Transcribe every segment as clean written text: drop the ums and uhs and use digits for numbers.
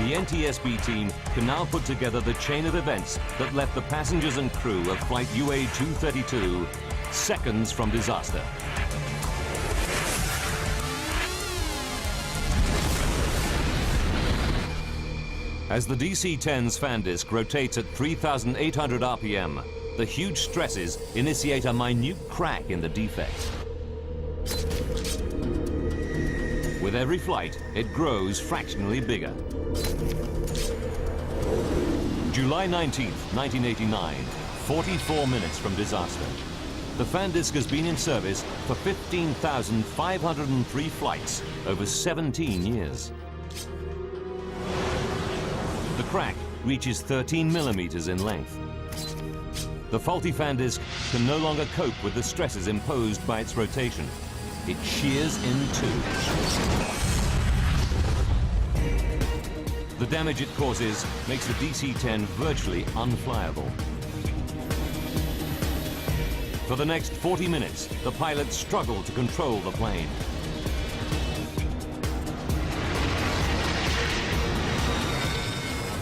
The NTSB team can now put together the chain of events that left the passengers and crew of flight UA232 seconds from disaster. As the DC-10's fan disc rotates at 3,800 RPM, the huge stresses initiate a minute crack in the defect. With every flight, it grows fractionally bigger. July 19th, 1989, 44 minutes from disaster. The fan disc has been in service for 15,503 flights over 17 years. The crack reaches 13 millimeters in length. The faulty fan disc can no longer cope with the stresses imposed by its rotation. It shears in two. The damage it causes makes the DC-10 virtually unflyable. For the next 40 minutes, the pilots struggle to control the plane.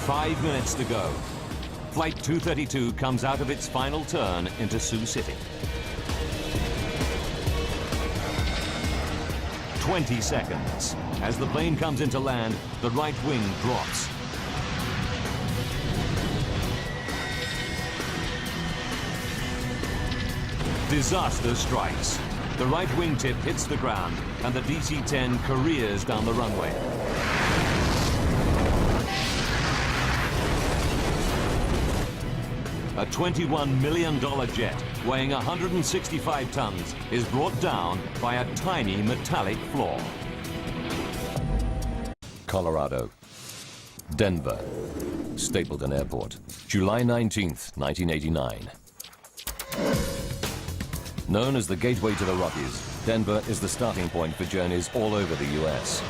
Five minutes to go. Flight 232 comes out of its final turn into Sioux City. 20 seconds. As the plane comes into land, the right wing drops. Disaster strikes. The right wingtip hits the ground and the DC-10 careers down the runway. A $21 million jet weighing 165 tons is brought down by a tiny metallic floor. Colorado, Denver, Stapleton Airport, July 19th, 1989. Known as the gateway to the Rockies, Denver is the starting point for journeys all over the U.S.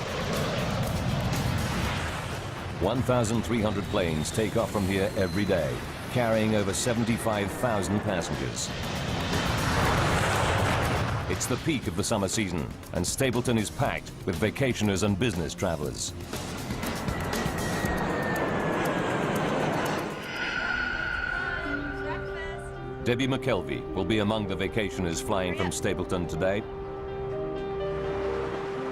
1,300 planes take off from here every day, carrying over 75,000 passengers. It's the peak of the summer season, and Stapleton is packed with vacationers and business travelers. Debbie McKelvey will be among the vacationers flying from Stapleton today.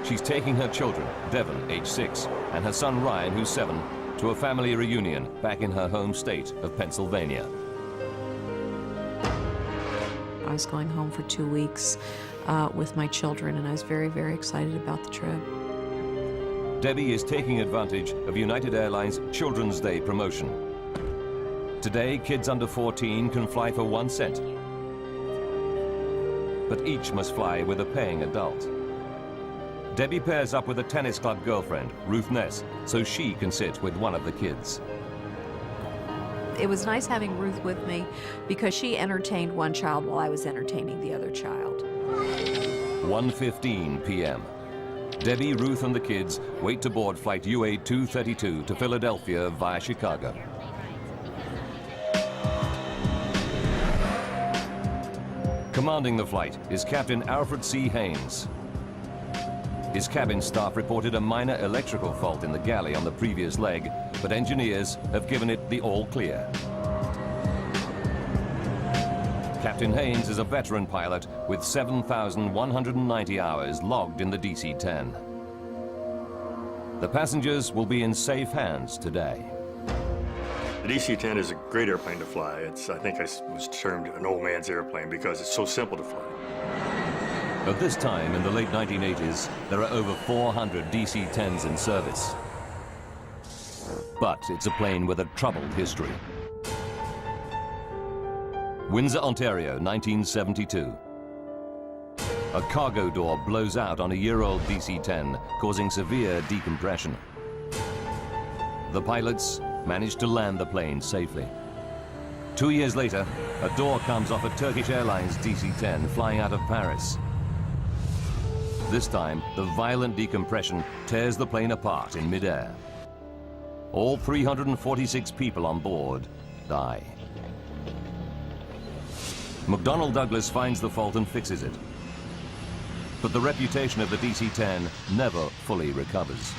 She's taking her children, Devon, age 6, and her son Ryan, who's 7, to a family reunion back in her home state of Pennsylvania. I was going home for 2 weeks with my children, and I was very, very excited about the trip. Debbie is taking advantage of United Airlines Children's Day promotion. Today, kids under 14 can fly for 1 cent, but each must fly with a paying adult. Debbie pairs up with a tennis club girlfriend, Ruth Ness, so she can sit with one of the kids. It was nice having Ruth with me because she entertained one child while I was entertaining the other child. 1:15 p.m. Debbie, Ruth, and the kids wait to board flight UA232 to Philadelphia via Chicago. Commanding the flight is Captain Alfred C. Haynes. His cabin staff reported a minor electrical fault in the galley on the previous leg, but engineers have given it the all clear. Captain Haynes is a veteran pilot with 7,190 hours logged in the DC-10. The passengers will be in safe hands today. The DC-10 is a great airplane to fly. I think I was termed an old man's airplane because it's so simple to fly. At this time, in the late 1980s, there are over 400 DC-10s in service. But it's a plane with a troubled history. Windsor, Ontario, 1972. A cargo door blows out on a year-old DC-10, causing severe decompression. The pilots managed to land the plane safely. 2 years later, a door comes off a Turkish Airlines DC-10 flying out of Paris. This time, the violent decompression tears the plane apart in midair. All 346 people on board die. McDonnell Douglas finds the fault and fixes it. But the reputation of the DC-10 never fully recovers.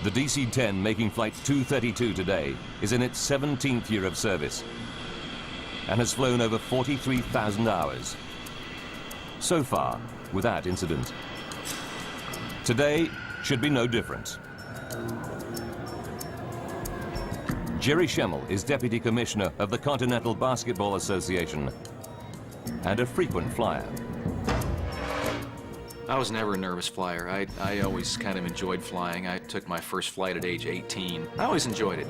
The DC-10 making flight 232 today is in its 17th year of service and has flown over 43,000 hours. So far, without incident. Today should be no different. Jerry Schemmel is Deputy Commissioner of the Continental Basketball Association and a frequent flyer. I was never a nervous flyer. I always kind of enjoyed flying. I took my first flight at age 18. I always enjoyed it.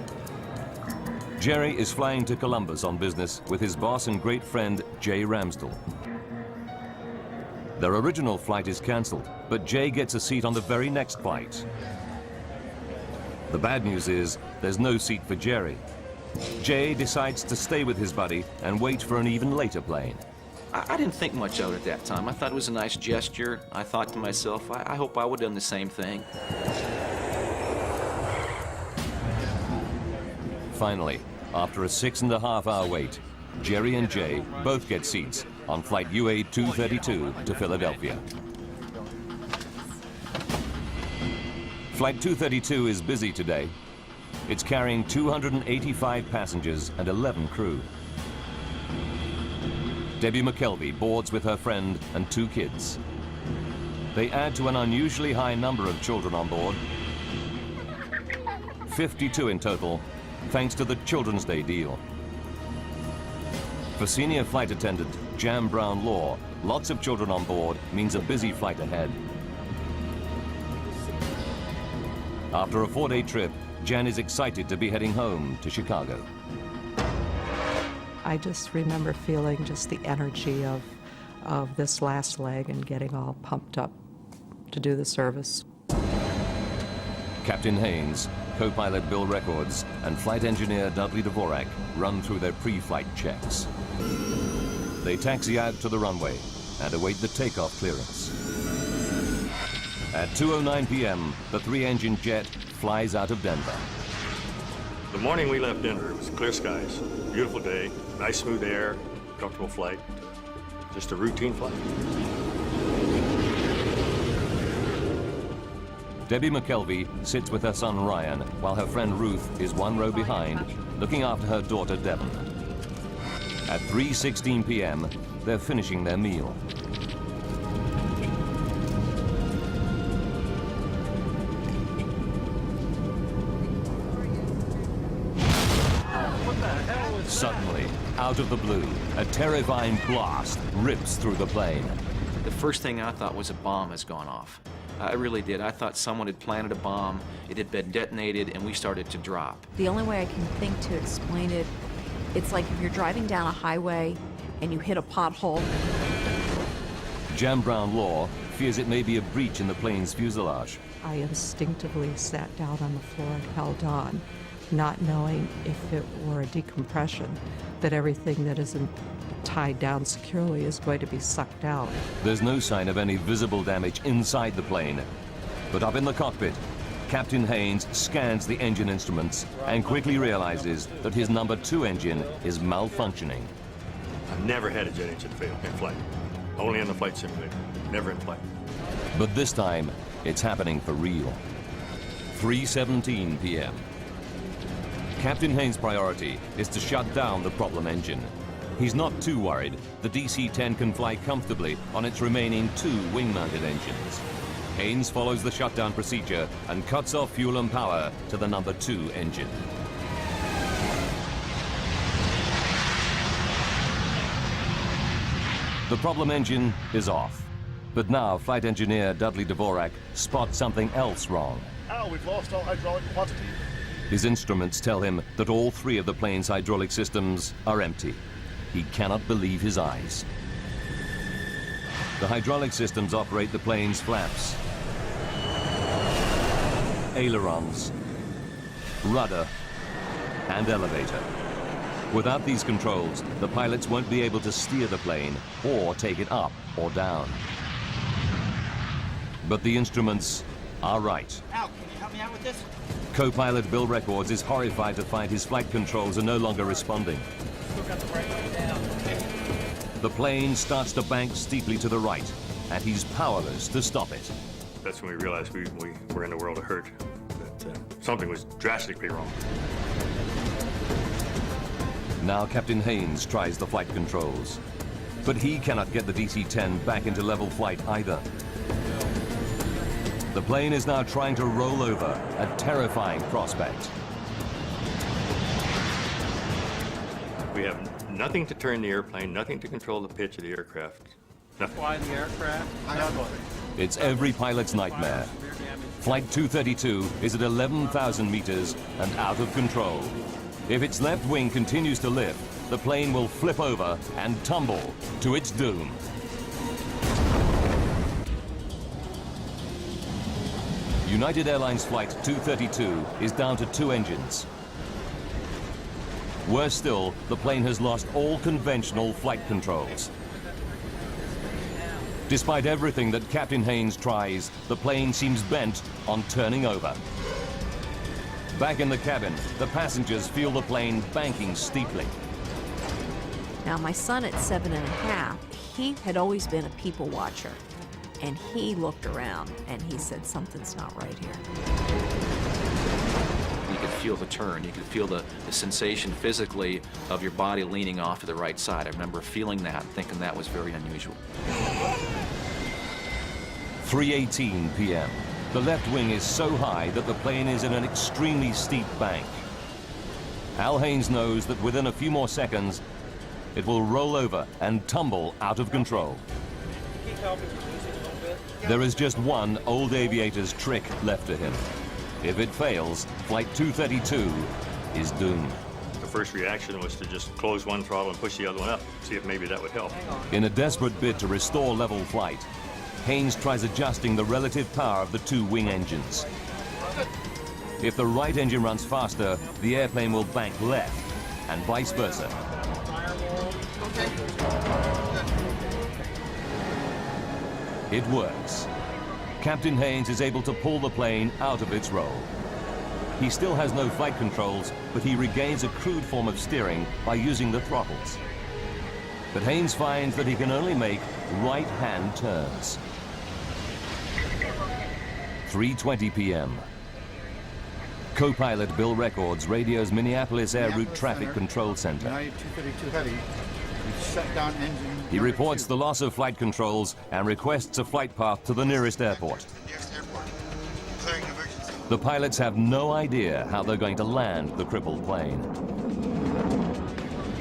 Jerry is flying to Columbus on business with his boss and great friend, Jay Ramsdell. Their original flight is cancelled, but Jay gets a seat on the very next flight. The bad news is there's no seat for Jerry. Jay decides to stay with his buddy and wait for an even later plane. I didn't think much of it at that time. I thought it was a nice gesture. I thought to myself, I hope I would have done the same thing. Finally, after a 6.5-hour wait, Jerry and Jay both get seats on flight UA232 to Philadelphia. Flight 232 is busy today. It's carrying 285 passengers and 11 crew. Debbie McKelvey boards with her friend and 2 kids. They add to an unusually high number of children on board. 52 in total, thanks to the Children's Day deal. For senior flight attendant Jan Brown Law, lots of children on board means a busy flight ahead. After a 4-day trip, Jan is excited to be heading home to Chicago. I just remember feeling just the energy of this last leg and getting all pumped up to do the service. Captain Haynes, co-pilot Bill Records, and flight engineer Dudley Dvorak run through their pre-flight checks. They taxi out to the runway and await the takeoff clearance. At 2:09 p.m., the 3-engine jet flies out of Denver. The morning we left Denver, it was clear skies, beautiful day, nice smooth air, comfortable flight, just a routine flight. Debbie McKelvey sits with her son Ryan, while her friend Ruth is 1 row behind, looking after her daughter Devon. At 3:16 p.m., they're finishing their meal. Suddenly, out of the blue, a terrifying blast rips through the plane. The first thing I thought was a bomb has gone off. I really did. I thought someone had planted a bomb, it had been detonated, and we started to drop. The only way I can think to explain it, it's like if you're driving down a highway and you hit a pothole. Jan Brown Law fears it may be a breach in the plane's fuselage. I instinctively sat down on the floor and held on, not knowing if it were a decompression, that everything that isn't tied down securely is going to be sucked out. There's no sign of any visible damage inside the plane. But up in the cockpit, Captain Haynes scans the engine instruments and quickly realizes that his number 2 engine is malfunctioning. I've never had a jet engine fail in flight. Only in the flight simulator, never in flight. But this time, it's happening for real. 3:17 p.m. Captain Haynes' priority is to shut down the problem engine. He's not too worried. The DC-10 can fly comfortably on its remaining 2 wing-mounted engines. Haynes follows the shutdown procedure and cuts off fuel and power to the number 2 engine. The problem engine is off. But now flight engineer Dudley Dvorak spots something else wrong. We've lost all hydraulic quantity. His instruments tell him that all 3 of the plane's hydraulic systems are empty. He cannot believe his eyes. The hydraulic systems operate the plane's flaps, ailerons, rudder, and elevator. Without these controls, the pilots won't be able to steer the plane or take it up or down. But the instruments are right. Al, can you help me out with this? Co-pilot Bill Records is horrified to find his flight controls are no longer responding. Still got the brake down. The plane starts to bank steeply to the right, and he's powerless to stop it. That's when we realized we were in a world of hurt. something was drastically wrong. Now Captain Haynes tries the flight controls, but he cannot get the DC-10 back into level flight either. The plane is now trying to roll over, a terrifying prospect. We have nothing to turn the airplane, nothing to control the pitch of the aircraft. Nothing. Fly the aircraft. It's every pilot's nightmare. Flight 232 is at 11,000 meters and out of control. If its left wing continues to lift, the plane will flip over and tumble to its doom. United Airlines Flight 232 is down to 2 engines. Worse still, the plane has lost all conventional flight controls. Despite everything that Captain Haynes tries, the plane seems bent on turning over. Back in the cabin, the passengers feel the plane banking steeply. Now, my son at 7½, he had always been a people watcher. And he looked around and he said, something's not right here. You could feel the turn. You could feel the sensation physically of your body leaning off to the right side. I remember feeling that, thinking that was very unusual. 3:18 p.m. The left wing is so high that the plane is in an extremely steep bank. Al Haynes knows that within a few more seconds, it will roll over and tumble out of control. Keep helping me lose it a little bit. There is just one old aviator's trick left to him. If it fails, Flight 232 is doomed. The first reaction was to just close one throttle and push the other one up, see if maybe that would help. In a desperate bid to restore level flight, Haynes tries adjusting the relative power of the 2 wing engines. If the right engine runs faster, the airplane will bank left, and vice versa. It works. Captain Haynes is able to pull the plane out of its roll. He still has no flight controls, but he regains a crude form of steering by using the throttles. But Haynes finds that he can only make right-hand turns. 3:20 p.m. Co-pilot Bill Records radios Minneapolis Air Route Traffic Control Center. United 232 Heavy. We've shut down engine. He reports the loss of flight controls and requests a flight path to the nearest airport. The pilots have no idea how they're going to land the crippled plane.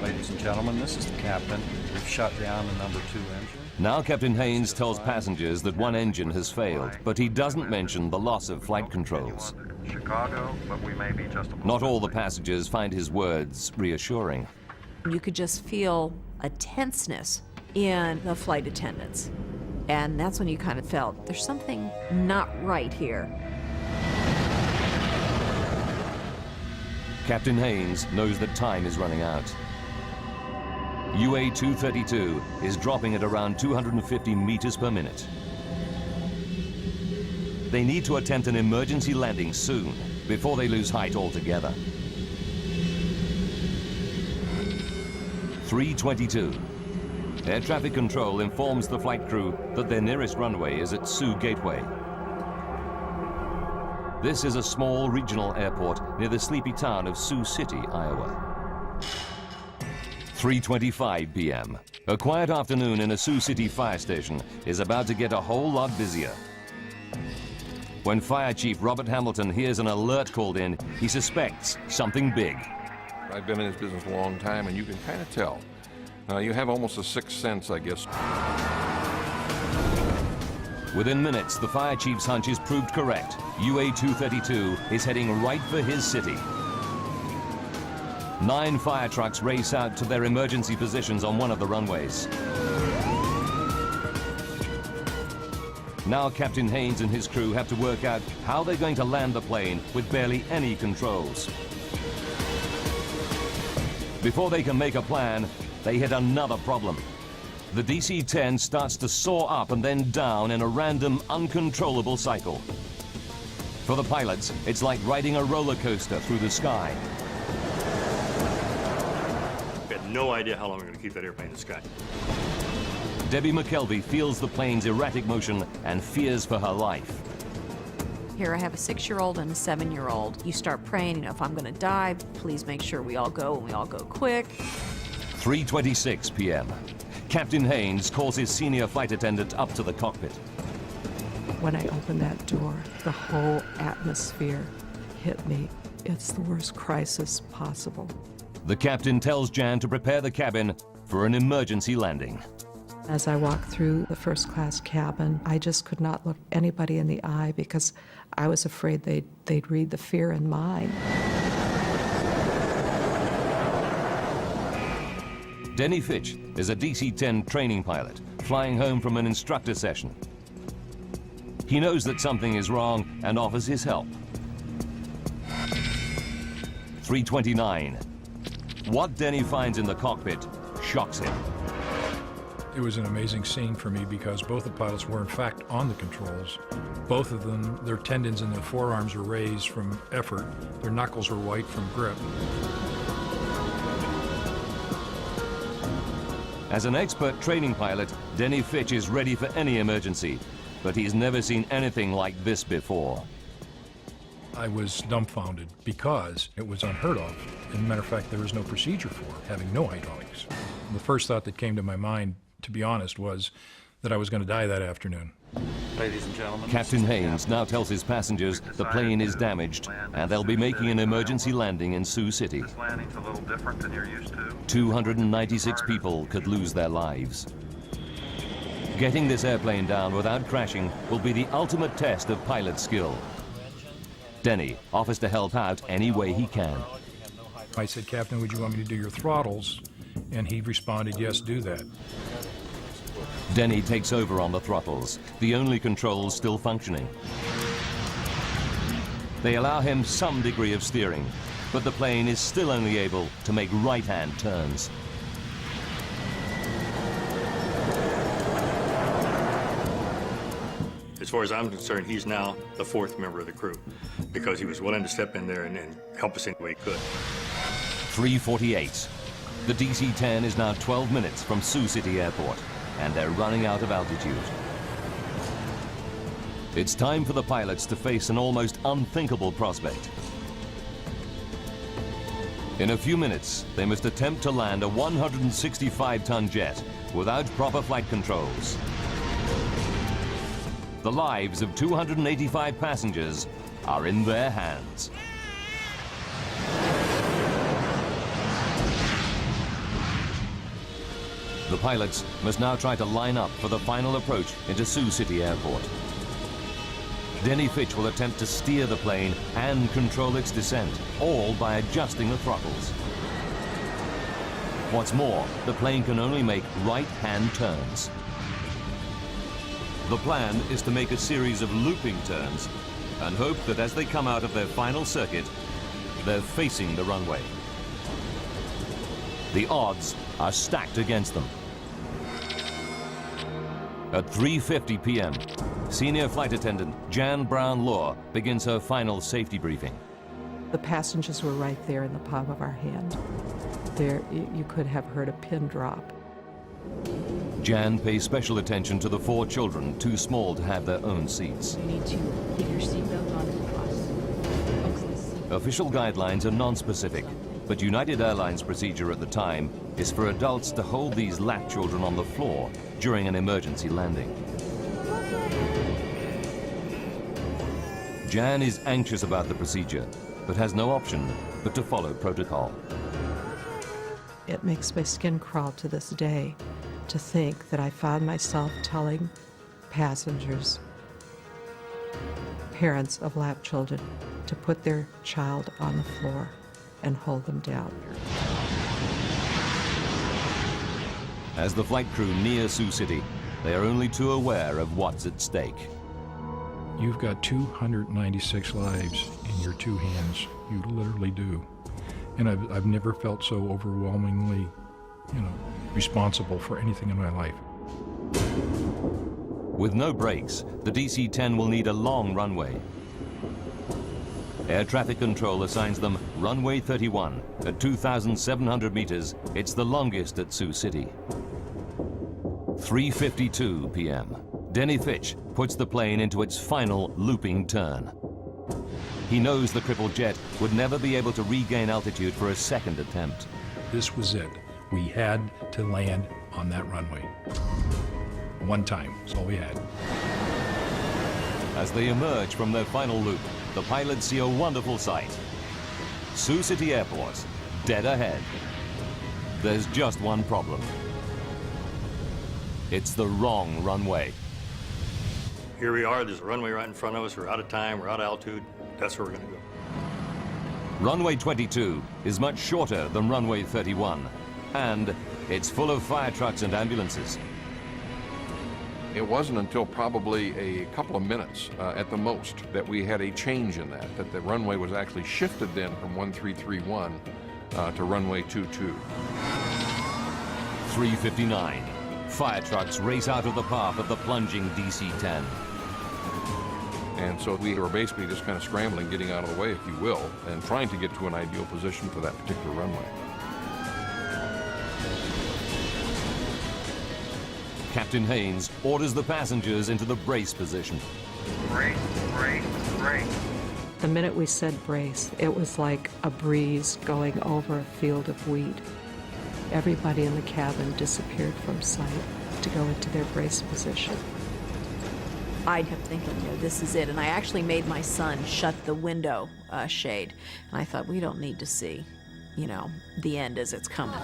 Ladies and gentlemen, this is the captain. We've shut down the number 2 engine. Now Captain Haynes tells passengers that one engine has failed, but he doesn't mention the loss of flight controls. Chicago, but we may be just a Not all the passengers find his words reassuring. You could just feel a tenseness in the flight attendants. And that's when you kind of felt there's something not right here. Captain Haynes knows that time is running out. UA232 is dropping at around 250 meters per minute. They need to attempt an emergency landing soon, before they lose height altogether. 3:22. Air traffic control informs the flight crew that their nearest runway is at Sioux Gateway. This is a small regional airport near the sleepy town of Sioux City, Iowa. 3:25 p.m. A quiet afternoon in a Sioux City fire station is about to get a whole lot busier. When Fire Chief Robert Hamilton hears an alert called in, he suspects something big. I've been in this business a long time, and you can kind of tell. You have almost a sixth sense, I guess. Within minutes, the fire chief's hunch is proved correct. UA232 is heading right for his city. 9 fire trucks race out to their emergency positions on one of the runways. Now Captain Haynes and his crew have to work out how they're going to land the plane with barely any controls. Before they can make a plan, they hit another problem. The DC-10 starts to soar up and then down in a random, uncontrollable cycle. For the pilots, it's like riding a roller coaster through the sky. We had no idea how long we were going to keep that airplane in the sky. Debbie McKelvey feels the plane's erratic motion and fears for her life. Here I have a 6-year-old and a 7-year-old. You start praying, you know, if I'm gonna die, please make sure we all go and we all go quick. 3:26 p.m. Captain Haynes calls his senior flight attendant up to the cockpit. When I opened that door, the whole atmosphere hit me. It's the worst crisis possible. The captain tells Jan to prepare the cabin for an emergency landing. As I walked through the first-class cabin, I just could not look anybody in the eye because I was afraid they'd read the fear in mine. Denny Fitch is a DC-10 training pilot flying home from an instructor session. He knows that something is wrong and offers his help. 3:29. What Denny finds in the cockpit shocks him. It was an amazing scene for me because both the pilots were in fact on the controls. Both of them, their tendons in their forearms were raised from effort. Their knuckles were white from grip. As an expert training pilot, Denny Fitch is ready for any emergency, but he's never seen anything like this before. I was dumbfounded because it was unheard of. As a matter of fact, there was no procedure for it, having no hydraulics. The first thought that came to my mind, to be honest, was that I was going to die that afternoon. Ladies and gentlemen, Captain Haynes now tells his passengers the plane is damaged and they'll be making an emergency landing in Sioux City. This landing's a little different than you're used to. 296 people could lose their lives. Getting this airplane down without crashing will be the ultimate test of pilot skill. Denny offers to help out any way he can. I said, "Captain, would you want me to do your throttles?" And he responded, "Yes, do that." Denny takes over on the throttles, the only controls still functioning. They allow him some degree of steering, but the plane is still only able to make right-hand turns. As far as I'm concerned, he's now the 4th member of the crew because he was willing to step in there and help us any way he could. 3:48. The DC-10 is now 12 minutes from Sioux City Airport, and they're running out of altitude. It's time for the pilots to face an almost unthinkable prospect. In a few minutes, they must attempt to land a 165-ton jet without proper flight controls. The lives of 285 passengers are in their hands. The pilots must now try to line up for the final approach into Sioux City Airport. Denny Fitch will attempt to steer the plane and control its descent, all by adjusting the throttles. What's more, the plane can only make right-hand turns. The plan is to make a series of looping turns and hope that as they come out of their final circuit, they're facing the runway. The odds are stacked against them. At 3:50 p.m., Senior Flight Attendant Jan Brown-Law begins her final safety briefing. The passengers were right there in the palm of our hand. There, you could have heard a pin drop. Jan pays special attention to the 4 children too small to have their own seats. You need to put your seatbelt on and cross. Official guidelines are non-specific, but United Airlines procedure at the time is for adults to hold these lap children on the floor during an emergency landing. Jan is anxious about the procedure, but has no option but to follow protocol. It makes my skin crawl to this day to think that I found myself telling passengers, parents of lap children, to put their child on the floor and hold them down. As the flight crew near Sioux City, they are only too aware of what's at stake. You've got 296 lives in your 2 hands. You literally do. And I've never felt so overwhelmingly, responsible for anything in my life. With no brakes, the DC-10 will need a long runway. Air traffic control assigns them runway 31 at 2,700 meters. It's the longest at Sioux City. 3:52 p.m. Denny Fitch puts the plane into its final looping turn. He knows the crippled jet would never be able to regain altitude for a second attempt. This was it. We had to land on that runway. One time, that's all we had. As they emerge from their final loop, the pilots see a wonderful sight. Sioux City Airport, dead ahead. There's just one problem. It's the wrong runway. Here we are, there's a runway right in front of us. We're out of time, we're out of altitude. That's where we're gonna go. Runway 22 is much shorter than runway 31, and it's full of fire trucks and ambulances. It wasn't until probably a couple of minutes at the most that we had a change in that the runway was actually shifted then from 1331 to runway 22. 3:59. Fire trucks race out of the path of the plunging DC-10. And so we were basically just kind of scrambling, getting out of the way, if you will, and trying to get to an ideal position for that particular runway. Captain Haynes orders the passengers into the brace position. Brace, brace, brace. The minute we said brace, it was like a breeze going over a field of wheat. Everybody in the cabin disappeared from sight to go into their brace position. I kept thinking, this is it. And I actually made my son shut the window shade. And I thought, we don't need to see, the end as it's coming.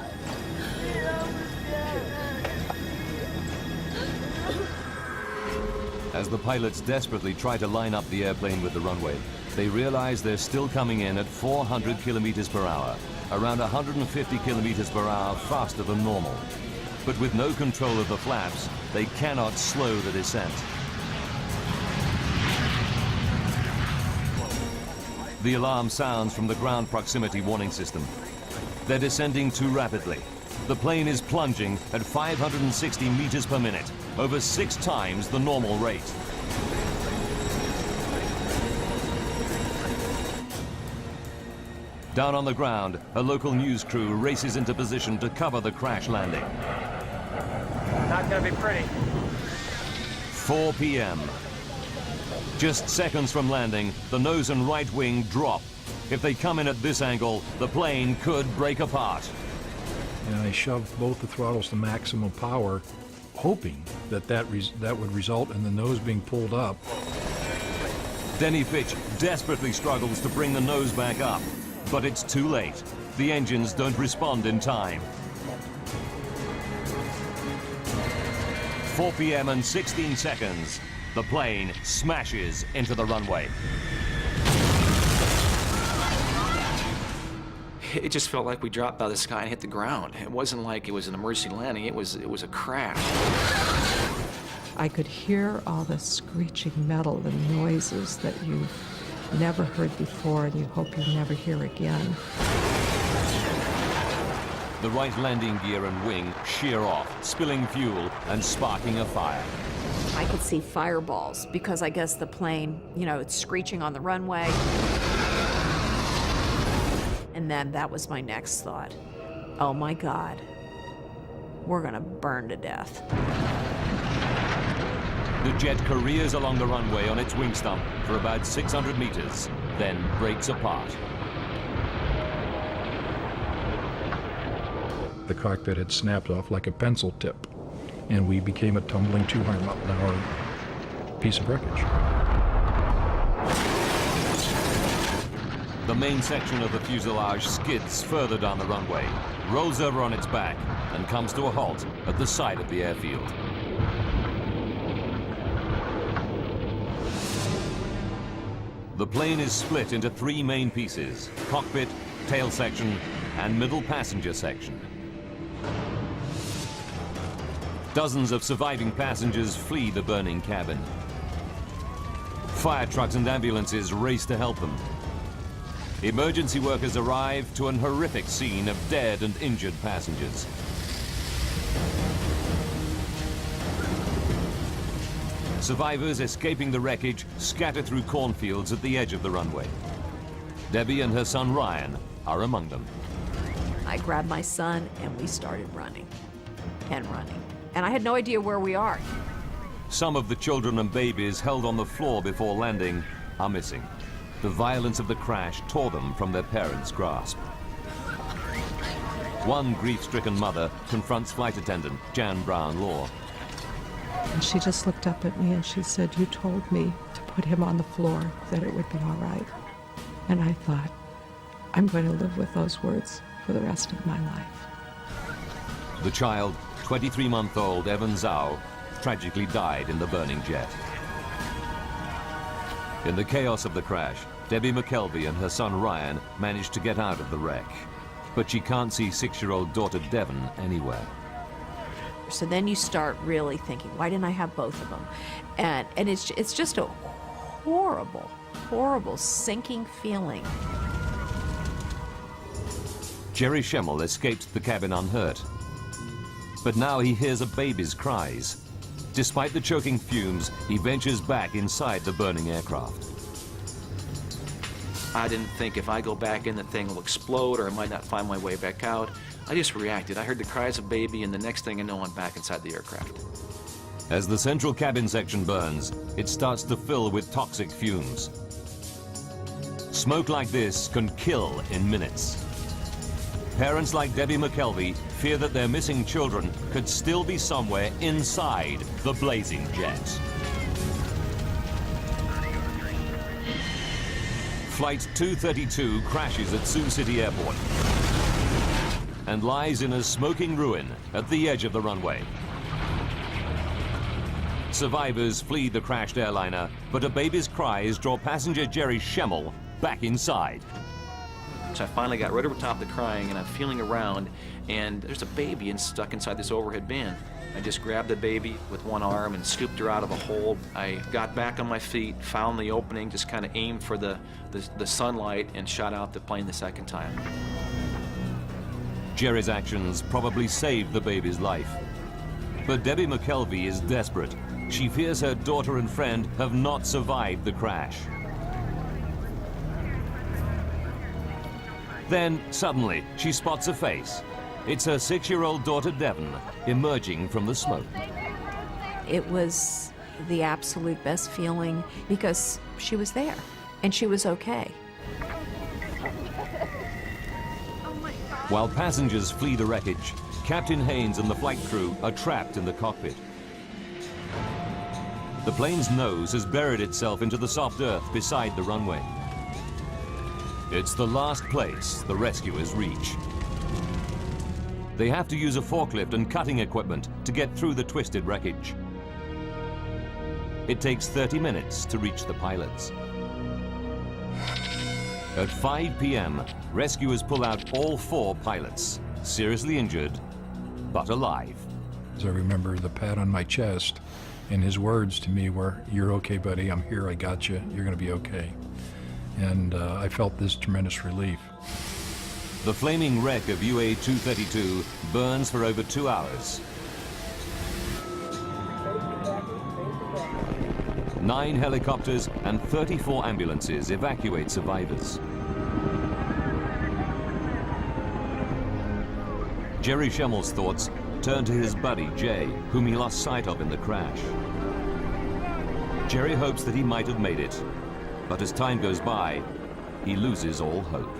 As the pilots desperately try to line up the airplane with the runway, they realize they're still coming in at 400 kilometers per hour, around 150 kilometers per hour faster than normal. But with no control of the flaps, they cannot slow the descent. The alarm sounds from the ground proximity warning system. They're descending too rapidly. The plane is plunging at 560 meters per minute, over 6 times the normal rate. Down on the ground, a local news crew races into position to cover the crash landing. Not gonna be pretty. 4 p.m. Just seconds from landing, the nose and right wing drop. If they come in at this angle, the plane could break apart. And I shoved both the throttles to maximum power, hoping that would result in the nose being pulled up. Denny Fitch desperately struggles to bring the nose back up, but it's too late. The engines don't respond in time. 4 p.m. and 16 seconds. The plane smashes into the runway. It just felt like we dropped out of the sky and hit the ground. It wasn't like it was an emergency landing. It was a crash. I could hear all the screeching metal and noises that you've never heard before and you hope you never hear again. The right landing gear and wing shear off, spilling fuel and sparking a fire. I could see fireballs because I guess the plane, it's screeching on the runway. And then that was my next thought. Oh my God, we're gonna burn to death. The jet careers along the runway on its wing stump for about 600 meters, then breaks apart. The cockpit had snapped off like a pencil tip, and we became a tumbling 200-mile-an-hour piece of wreckage. The main section of the fuselage skids further down the runway, rolls over on its back, and comes to a halt at the side of the airfield. The plane is split into 3 main pieces: cockpit, tail section, and middle passenger section. Dozens of surviving passengers flee the burning cabin. Fire trucks and ambulances race to help them. Emergency workers arrive to an horrific scene of dead and injured passengers. Survivors escaping the wreckage scatter through cornfields at the edge of the runway. Debbie and her son Ryan are among them. I grabbed my son and we started running and running. And I had no idea where we are. Some of the children and babies held on the floor before landing are missing. the violence of the crash tore them from their parents' grasp. One grief-stricken mother confronts flight attendant Jan Brown Law. And she just looked up at me and she said, "You told me to put him on the floor, that it would be all right." And I thought, I'm going to live with those words for the rest of my life. The child, 23-month-old Evan Zhao, tragically died in the burning jet. In the chaos of the crash, Debbie McKelvey and her son Ryan managed to get out of the wreck. But she can't see 6-year-old daughter Devon anywhere. So then you start really thinking, why didn't I have both of them? And it's just a horrible, horrible sinking feeling. Jerry Schemmel escaped the cabin unhurt. But now he hears a baby's cries. Despite the choking fumes, he ventures back inside the burning aircraft. I didn't think if I go back in, the thing will explode or I might not find my way back out. I just reacted. I heard the cries of baby, and the next thing I know, I'm back inside the aircraft. As the central cabin section burns, it starts to fill with toxic fumes. Smoke like this can kill in minutes. Parents like Debbie McKelvey fear that their missing children could still be somewhere inside the blazing jet. Flight 232 crashes at Sioux City Airport and lies in a smoking ruin at the edge of the runway. Survivors flee the crashed airliner, but a baby's cries draw passenger Jerry Schemmel back inside. So I finally got right over top of the crying, and I'm feeling around, and there's a baby stuck inside this overhead bin. I just grabbed the baby with one arm and scooped her out of a hole. I got back on my feet, found the opening, just kind of aimed for the sunlight, and shot out the plane the second time. Jerry's actions probably saved the baby's life. But Debbie McKelvey is desperate. She fears her daughter and friend have not survived the crash. Then, suddenly, she spots a face. It's her 6-year-old daughter, Devon, emerging from the smoke. It was the absolute best feeling because she was there and she was okay. While passengers flee the wreckage, Captain Haynes and the flight crew are trapped in the cockpit. The plane's nose has buried itself into the soft earth beside the runway. It's the last place the rescuers reach. They have to use a forklift and cutting equipment to get through the twisted wreckage. It takes 30 minutes to reach the pilots. At 5 p.m., rescuers pull out all 4 pilots, seriously injured, but alive. I remember the pat on my chest, and his words to me were, "You're okay, buddy, I'm here, I got you, you're gonna be okay." And I felt this tremendous relief. The flaming wreck of UA232 burns for over 2 hours. 9 helicopters and 34 ambulances evacuate survivors. Jerry Schemmel's thoughts turn to his buddy, Jay, whom he lost sight of in the crash. Jerry hopes that he might have made it, but as time goes by, he loses all hope.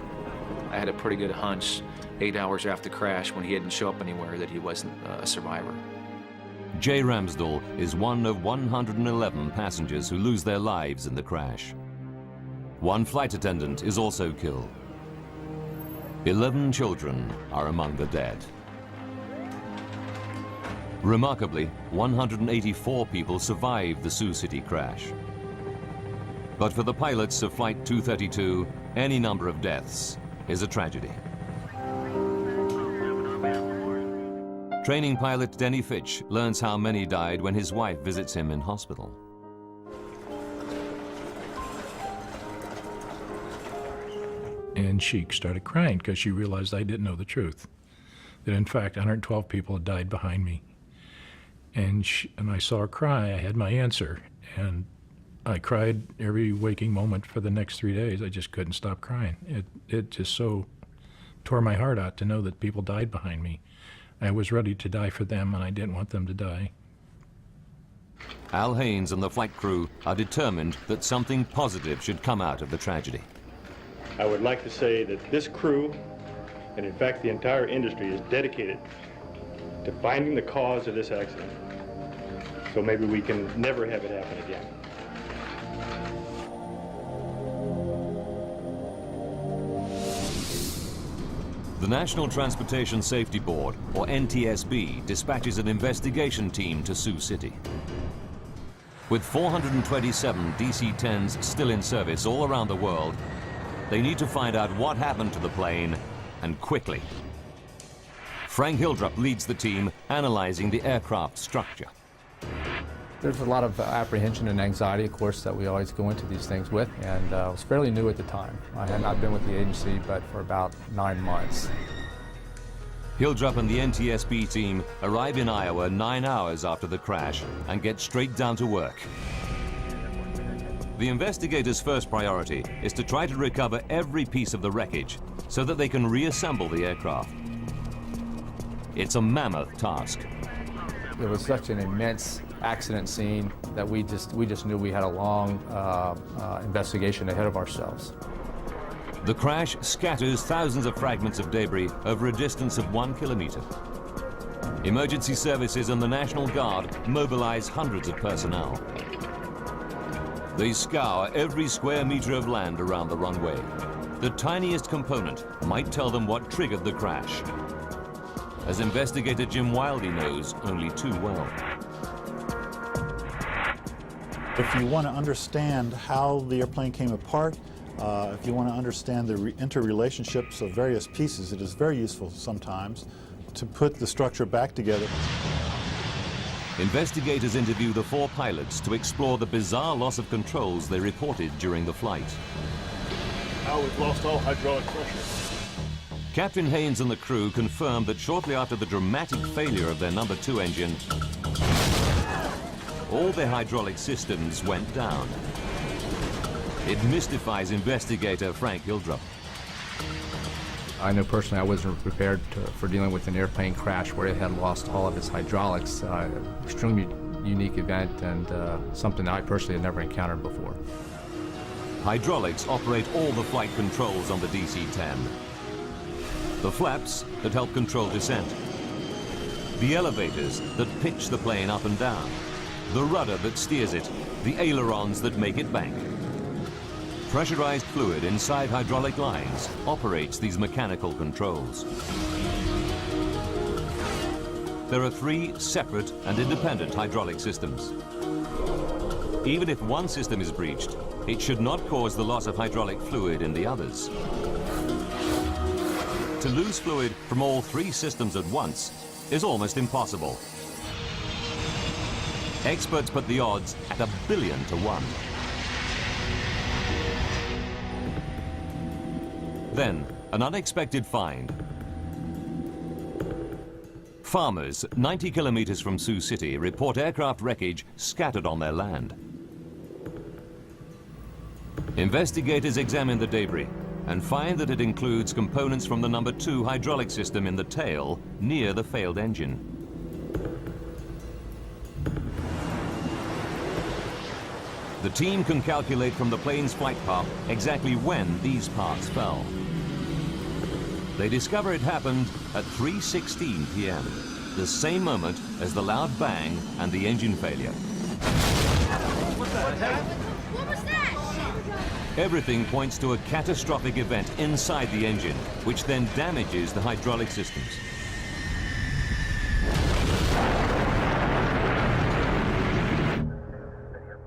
I had a pretty good hunch 8 hours after the crash, when he didn't show up anywhere, that he wasn't a survivor. Jay Ramsdell is one of 111 passengers who lose their lives in the crash. 1 flight attendant is also killed. 11 children are among the dead. Remarkably, 184 people survived the Sioux City crash. But for the pilots of Flight 232, any number of deaths is a tragedy. Training pilot Denny Fitch learns how many died when his wife visits him in hospital. And she started crying because she realized I didn't know the truth. That in fact 112 people had died behind me. And I saw her cry. I had my answer. And I cried every waking moment for the next 3 days. I just couldn't stop crying. It just so tore my heart out to know that people died behind me. I was ready to die for them, and I didn't want them to die. Al Haynes and the flight crew are determined that something positive should come out of the tragedy. I would like to say that this crew, and in fact the entire industry, is dedicated to finding the cause of this accident. So maybe we can never have it happen again. The National Transportation Safety Board, or NTSB, dispatches an investigation team to Sioux City. With 427 DC-10s still in service all around the world, they need to find out what happened to the plane, and quickly. Frank Hildrup leads the team, analyzing the aircraft structure. There's a lot of apprehension and anxiety, of course, that we always go into these things with, and I was fairly new at the time. I had not been with the agency but for about 9 months. Hildrup and the NTSB team arrive in Iowa 9 hours after the crash and get straight down to work. The investigators' first priority is to try to recover every piece of the wreckage so that they can reassemble the aircraft. It's a mammoth task. It was such an immense accident scene that we just knew we had a long investigation ahead of ourselves. The crash scatters thousands of fragments of debris over a distance of 1 kilometer. Emergency services and the National Guard mobilize hundreds of personnel. They scour every square meter of land around the runway. The tiniest component might tell them what triggered the crash, as investigator Jim Wildey knows only too well. If you want to understand how the airplane came apart, if you want to understand the interrelationships of various pieces, it is very useful sometimes to put the structure back together. Investigators interview the 4 pilots to explore the bizarre loss of controls they reported during the flight. Now we've lost all hydraulic pressure. Captain Haynes and the crew confirmed that shortly after the dramatic failure of their No. 2 engine, all their hydraulic systems went down. It mystifies investigator Frank Hildrup. I know personally I wasn't prepared for dealing with an airplane crash where it had lost all of its hydraulics. Extremely unique event and something I personally had never encountered before. Hydraulics operate all the flight controls on the DC-10. The flaps that help control descent. The elevators that pitch the plane up and down. The rudder that steers it. The ailerons that make it bank. Pressurized fluid inside hydraulic lines operates these mechanical controls. There are 3 separate and independent hydraulic systems. Even if one system is breached, it should not cause the loss of hydraulic fluid in the others. To lose fluid from all 3 systems at once is almost impossible. Experts put the odds at 1 billion to 1. Then, an unexpected find. Farmers 90 kilometers from Sioux City report aircraft wreckage scattered on their land. Investigators examine the debris and find that it includes components from the No. 2 hydraulic system in the tail near the failed engine. The team can calculate from the plane's flight path exactly when these parts fell. They discover it happened at 3:16 p.m., the same moment as the loud bang and the engine failure. What the heck? What was that? Everything points to a catastrophic event inside the engine, which then damages the hydraulic systems.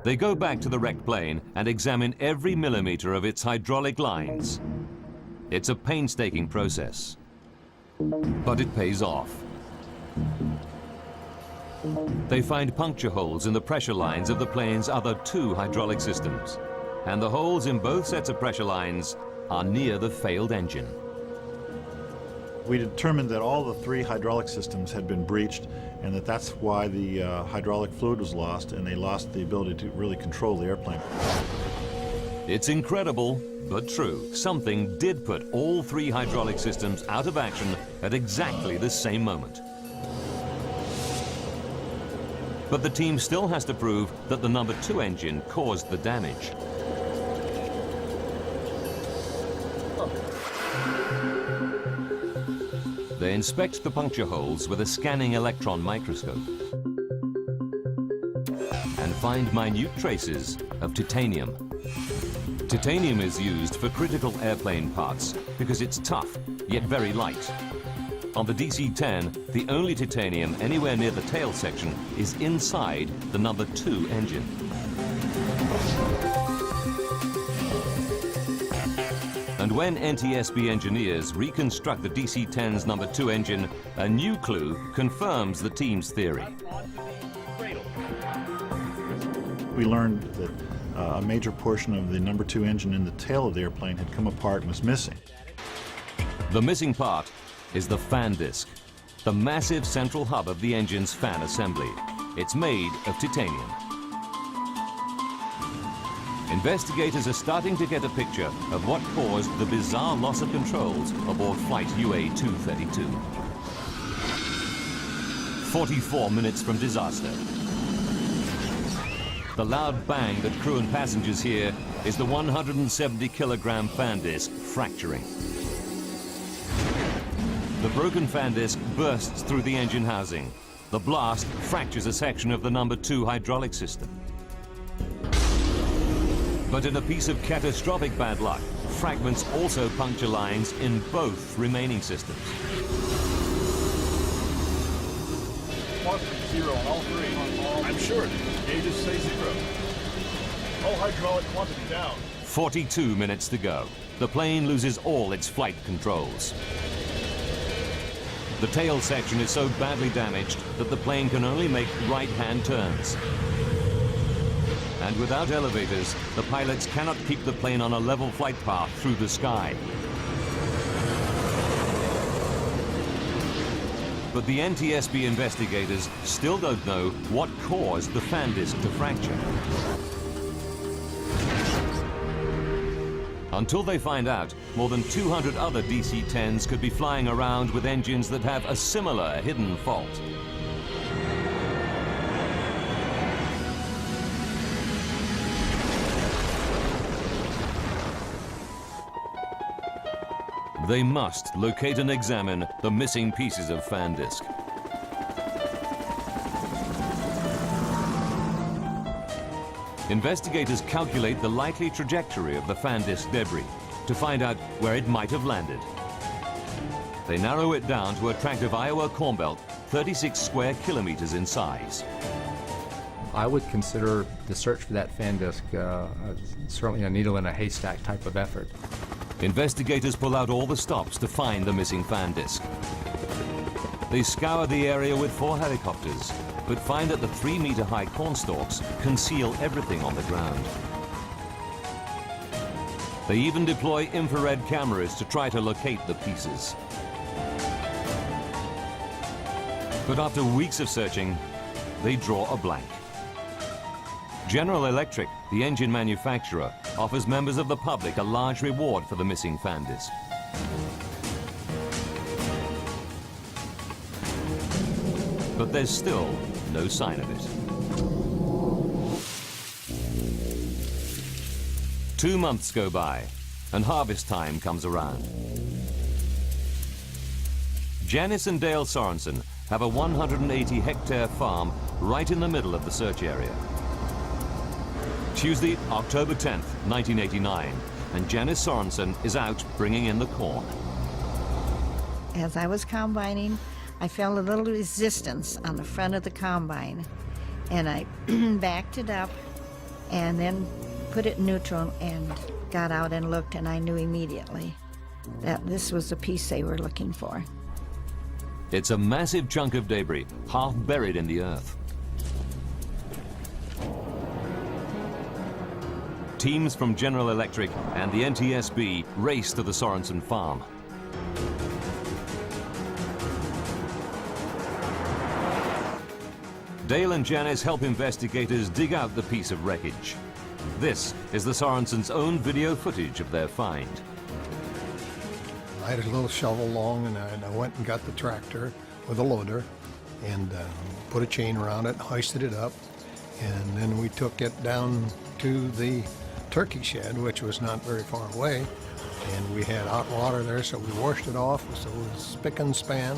They go back to the wrecked plane and examine every millimeter of its hydraulic lines. It's a painstaking process, but it pays off. They find puncture holes in the pressure lines of the plane's other 2 hydraulic systems, and the holes in both sets of pressure lines are near the failed engine. We determined that all the 3 hydraulic systems had been breached, and that's why the hydraulic fluid was lost, and they lost the ability to really control the airplane. It's incredible, but true. Something did put all 3 hydraulic systems out of action at exactly the same moment. But the team still has to prove that the number 2 engine caused the damage. They inspect the puncture holes with a scanning electron microscope and find minute traces of titanium. Titanium is used for critical airplane parts because it's tough, yet very light. On the DC-10, the only titanium anywhere near the tail section is inside the number 2 engine. And when NTSB engineers reconstruct the DC-10's number 2 engine, a new clue confirms the team's theory. We learned that a major portion of the number 2 engine in the tail of the airplane had come apart and was missing. The missing part is the fan disc, the massive central hub of the engine's fan assembly. It's made of titanium. Investigators are starting to get a picture of what caused the bizarre loss of controls aboard flight UA232. 44 minutes from disaster. The loud bang that crew and passengers hear is the 170-kilogram fan disc fracturing. The broken fan disc bursts through the engine housing. The blast fractures a section of the number 2 hydraulic system. But in a piece of catastrophic bad luck, fragments also puncture lines in both remaining systems. Zero on all 3. I'm sure. Gauges say 0. All hydraulic quantity down. 42 minutes to go. The plane loses all its flight controls. The tail section is so badly damaged that the plane can only make right-hand turns. And without elevators, the pilots cannot keep the plane on a level flight path through the sky. But the NTSB investigators still don't know what caused the fan disc to fracture. Until they find out, more than 200 other DC-10s could be flying around with engines that have a similar hidden fault. They must locate and examine the missing pieces of fan disc. Investigators calculate the likely trajectory of the fan disc debris to find out where it might have landed. They narrow it down to a tract of Iowa corn belt 36 square kilometers in size. I would consider the search for that fan disc certainly a needle in a haystack type of effort. Investigators pull out all the stops to find the missing fan disc. They scour the area with 4 helicopters, but find that the 3-meter-high cornstalks conceal everything on the ground. They even deploy infrared cameras to try to locate the pieces. But after weeks of searching, they draw a blank. General Electric, the engine manufacturer, offers members of the public a large reward for the missing fan disc. But there's still no sign of it. 2 months go by, and harvest time comes around. Janice and Dale Sorensen have a 180-hectare farm right in the middle of the search area. Tuesday, October 10th, 1989, and Janice Sorensen is out bringing in the corn. As I was combining, I felt a little resistance on the front of the combine, and I backed it up and then put it in neutral and got out and looked, and I knew immediately that this was the piece they were looking for. It's a massive chunk of debris, half buried in the earth. Teams from General Electric and the NTSB race to the Sorensen farm. Dale and Janice help investigators dig out the piece of wreckage. This is the Sorensens' own video footage of their find. I had a little shovel long, and I went and got the tractor with a loader and put a chain around it, hoisted it up, and then we took it down to the turkey shed, which was not very far away, and we had hot water there, so we washed it off, so it was spick and span.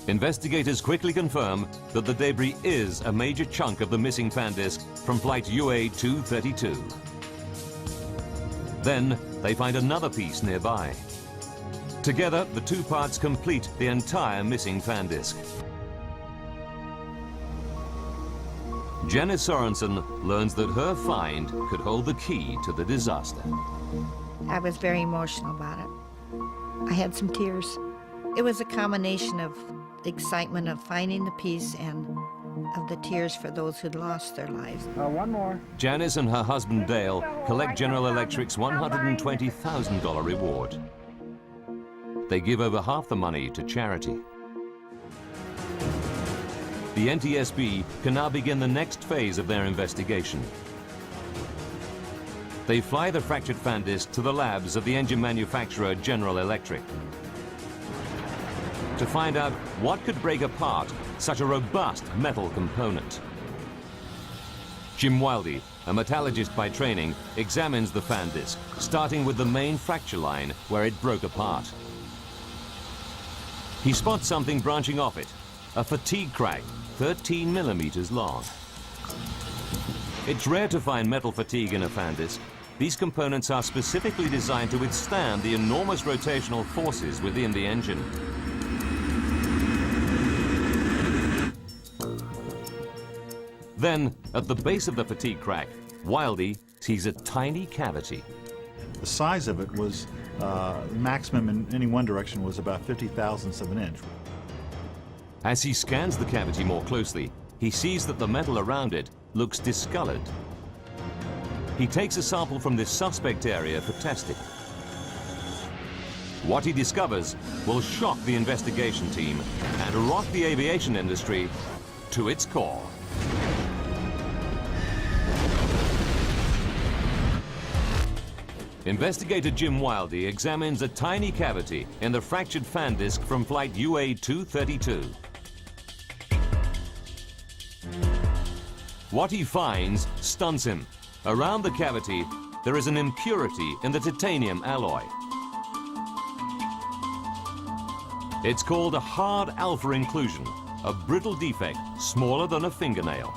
Investigators quickly confirm that the debris is a major chunk of the missing fan disc from flight UA232. Then they find another piece nearby. Together, the two parts complete the entire missing fan disc. Janice Sorensen learns that her find could hold the key to the disaster. I was very emotional about it. I had some tears. It was a combination of the excitement of finding the piece and of the tears for those who'd lost their lives. One more. Janice and her husband Dale collect General Electric's $120,000 reward. They give over half the money to charity. The NTSB can now begin the next phase of their investigation. They fly the fractured fan disc to the labs of the engine manufacturer General Electric to find out what could break apart such a robust metal component. Jim Wildy, a metallurgist by training, examines the fan disc, starting with the main fracture line where it broke apart. He spots something branching off it, a fatigue crack 13 millimeters long. It's rare to find metal fatigue in a fan disc. These components are specifically designed to withstand the enormous rotational forces within the engine. Then, at the base of the fatigue crack, Wildy sees a tiny cavity. The size of it was, maximum in any one direction was about 50 thousandths of an inch. As he scans the cavity more closely, he sees that the metal around it looks discolored. He takes a sample from this suspect area for testing. What he discovers will shock the investigation team and rock the aviation industry to its core. Investigator Jim Wildy examines a tiny cavity in the fractured fan disc from flight UA232. What he finds stuns him. Around the cavity, there is an impurity in the titanium alloy. It's called a hard alpha inclusion, a brittle defect smaller than a fingernail.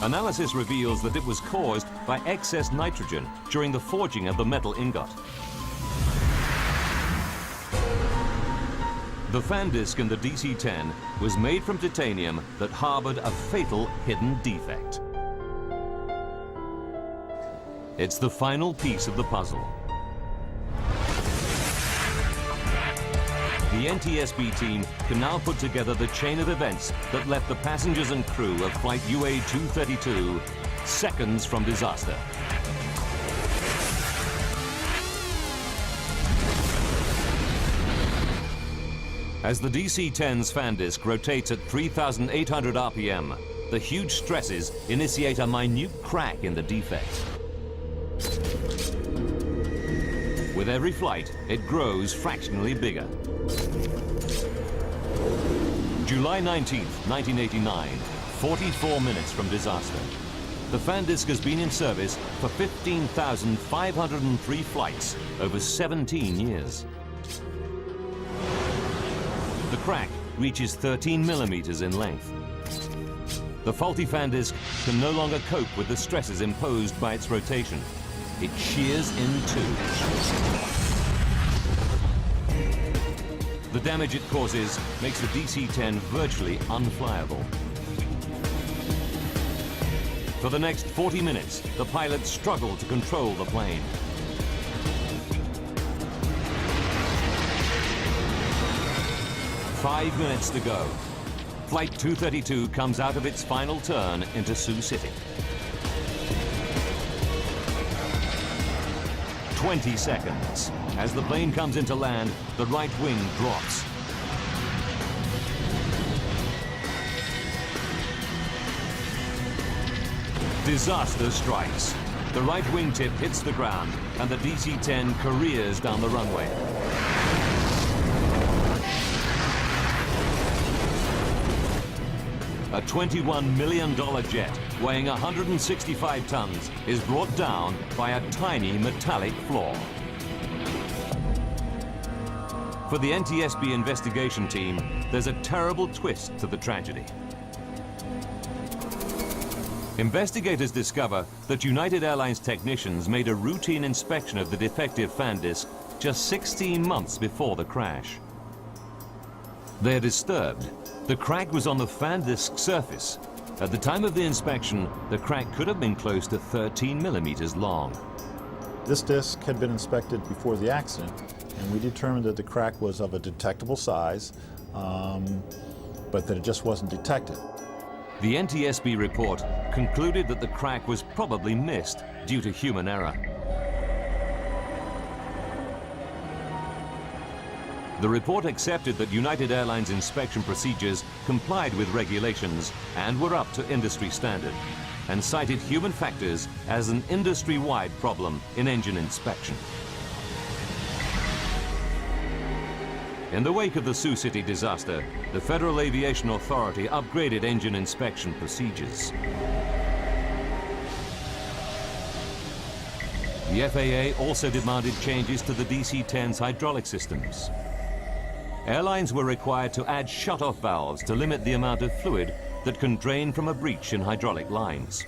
Analysis reveals that it was caused by excess nitrogen during the forging of the metal ingot. The fan disc in the DC-10 was made from titanium that harbored a fatal hidden defect. It's the final piece of the puzzle. The NTSB team can now put together the chain of events that left the passengers and crew of flight UA232 seconds from disaster. As the DC-10's fan disc rotates at 3,800 RPM, the huge stresses initiate a minute crack in the defect. With every flight, it grows fractionally bigger. July 19th, 1989, 44 minutes from disaster. The fan disc has been in service for 15,503 flights over 17 years. The crack reaches 13 millimeters in length. The faulty fan disc can no longer cope with the stresses imposed by its rotation. It shears in two. The damage it causes makes the DC-10 virtually unflyable. For the next 40 minutes, the pilots struggle to control the plane. Five minutes to go. Flight 232 comes out of its final turn into Sioux City. 20 seconds. As the plane comes into land, the right wing drops. Disaster strikes. The right wingtip hits the ground, and the DC-10 careers down the runway. a $21 million jet weighing 165 tons is brought down by a tiny metallic floor. For the NTSB investigation team, there's a terrible twist to the tragedy. Investigators discover that United Airlines technicians made a routine inspection of the defective fan disc just 16 months before the crash. They're disturbed. The crack was on the fan disc surface. At the time of the inspection, the crack could have been close to 13 millimeters long. This disc had been inspected before the accident, and we determined that the crack was of a detectable size, but that it just wasn't detected. The NTSB report concluded that the crack was probably missed due to human error. The report accepted that United Airlines inspection procedures complied with regulations and were up to industry standard, and cited human factors as an industry-wide problem in engine inspection. In the wake of the Sioux City disaster, the Federal Aviation Authority upgraded engine inspection procedures. The FAA also demanded changes to the DC-10's hydraulic systems. Airlines were required to add shut-off valves to limit the amount of fluid that can drain from a breach in hydraulic lines.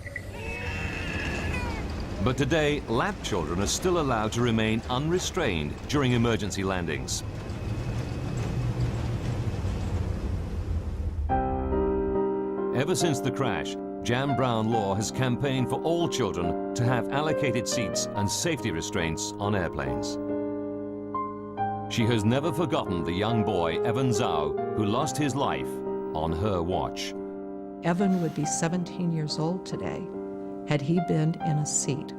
But today, lab children are still allowed to remain unrestrained during emergency landings. Ever since the crash, Jan Brown Law has campaigned for all children to have allocated seats and safety restraints on airplanes. She has never forgotten the young boy, Evan Zhao, who lost his life on her watch. Evan would be 17 years old today had he been in a seat.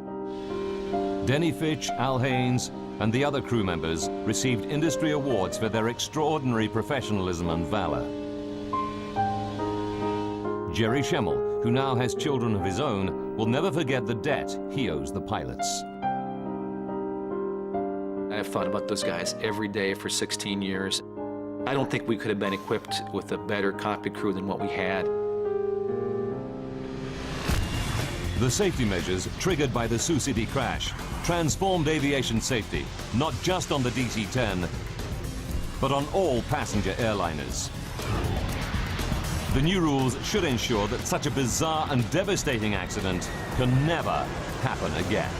Denny Fitch, Al Haynes, and the other crew members received industry awards for their extraordinary professionalism and valor. Jerry Schemmel, who now has children of his own, will never forget the debt he owes the pilots. I've thought about those guys every day for 16 years. I don't think we could have been equipped with a better cockpit crew than what we had. The safety measures triggered by the Sioux City crash transformed aviation safety, not just on the DC-10, but on all passenger airliners. The new rules should ensure that such a bizarre and devastating accident can never happen again.